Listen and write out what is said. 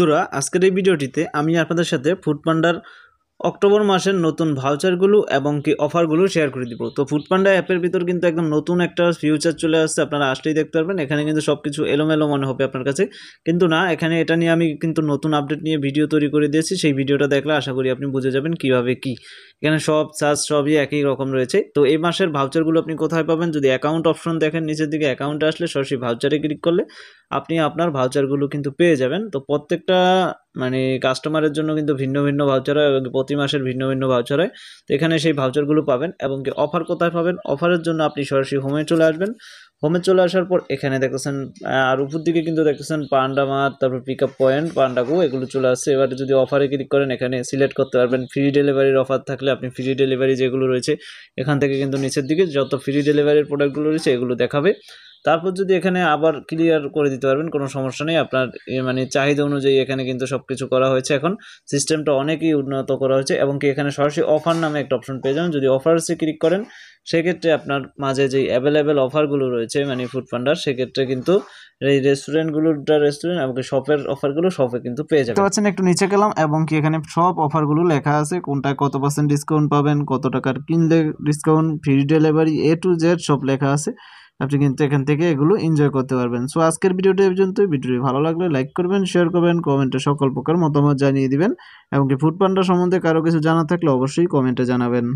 বন্ধুরা, আজকের এই ভিডিওটিতে আমি আপনাদের সাথে ফুডপান্ডার অক্টোবর মাসের নতুন ভাউচারগুলো এবং কি অফারগুলো শেয়ার করে দিব। তো ফুডপান্ডা অ্যাপের ভিতর কিন্তু একদম নতুন একটা ফিউচার চলে আসছে, আপনারা আসলেই দেখতে পারবেন। এখানে কিন্তু সব কিছু এলোমেলো মনে হবে আপনার কাছে, কিন্তু না, এখানে এটা নিয়ে আমি কিন্তু নতুন আপডেট নিয়ে ভিডিও তৈরি করে দিয়েছি। সেই ভিডিওটা দেখলে আশা করি আপনি বুঝে যাবেন কিভাবে কি। এখানে সব চার্জ সবই একই রকম রয়েছে। তো এই মাসের ভাউচারগুলো আপনি কোথায় পাবেন? যদি অ্যাকাউন্ট অপশন দেখেন নিচের দিকে, অ্যাকাউন্টে আসলে সরাসরি ভাউচারে ক্লিক করলে আপনি আপনার ভাউচারগুলো কিন্তু পেয়ে যাবেন। তো প্রত্যেকটা কাস্টমারের জন্য কিন্তু ভিন্ন ভিন্ন ভাউচার হয় এবং প্রতি মাসের ভিন্ন ভিন্ন ভাউচার হয়। তো এখানে সেই ভাউচারগুলো পাবেন। এবং কি অফার কোথায় পাবেন? অফারের জন্য আপনি সরাসরি হোমে চলে আসবেন। হোমে চলে আসার পর এখানে দেখতেছেন আর উপর দিকে কিন্তু দেখতেছেন পান্ডা মার্ট, তারপর পিক আপ পয়েন্ট, পান্ডা গো, এগুলো চলে আসছে। এবারে যদি অফারে ক্লিক করেন এখানে সিলেক্ট করতে পারবেন। ফ্রি ডেলিভারির অফার থাকলে আপনি ফ্রি ডেলিভারি যেগুলো রয়েছে এখান থেকে কিন্তু নিচের দিকে যত ফ্রি ডেলিভারির প্রোডাক্টগুলো রয়েছে এগুলো দেখাবে। তারপর যদি এখানে আবার ক্লিয়ার করে দিতে পারবেন, কোনো সমস্যা নেই। আপনার চাহিদা অনুযায়ী এখানে কিন্তু সব কিছু করা হয়েছে। এখন সিস্টেমটা অনেকই উন্নত করা হয়েছে এবং কি এখানে সরাসরি অফার নামে একটা অপশন পেয়ে যাবেন। যদি অফার্সে ক্লিক করেন সেক্ষেত্রে আপনার মাঝে যেই অ্যাভেলেবেল অফারগুলো রয়েছে ফুডপান্ডার, সেক্ষেত্রে কিন্তু এই রেস্টুরেন্ট এবং শপের অফারগুলো শপে কিন্তু পেয়ে যাবেন। পাচ্ছেন একটু নিচে গেলাম এবং কি এখানে সব অফারগুলো লেখা আছে, কোনটায় কত % ডিসকাউন্ট পাবেন, কত টাকার কিনলে discount, free delivery, A to Z সব লেখা আছে। আপনি কিন্তু এখান থেকে এগুলো এনজয় করতে পারবেন। সো আজকের ভিডিওটি এই পর্যন্তই। ভিডিওটি ভালো লাগলে লাইক করবেন, শেয়ার করবেন, কমেন্টে সকল প্রকার মতামত জানিয়ে দিবেন এবং কি ফুডপান্ডা সম্বন্ধে কারো কিছু জানা থাকলে অবশ্যই কমেন্টে জানাবেন।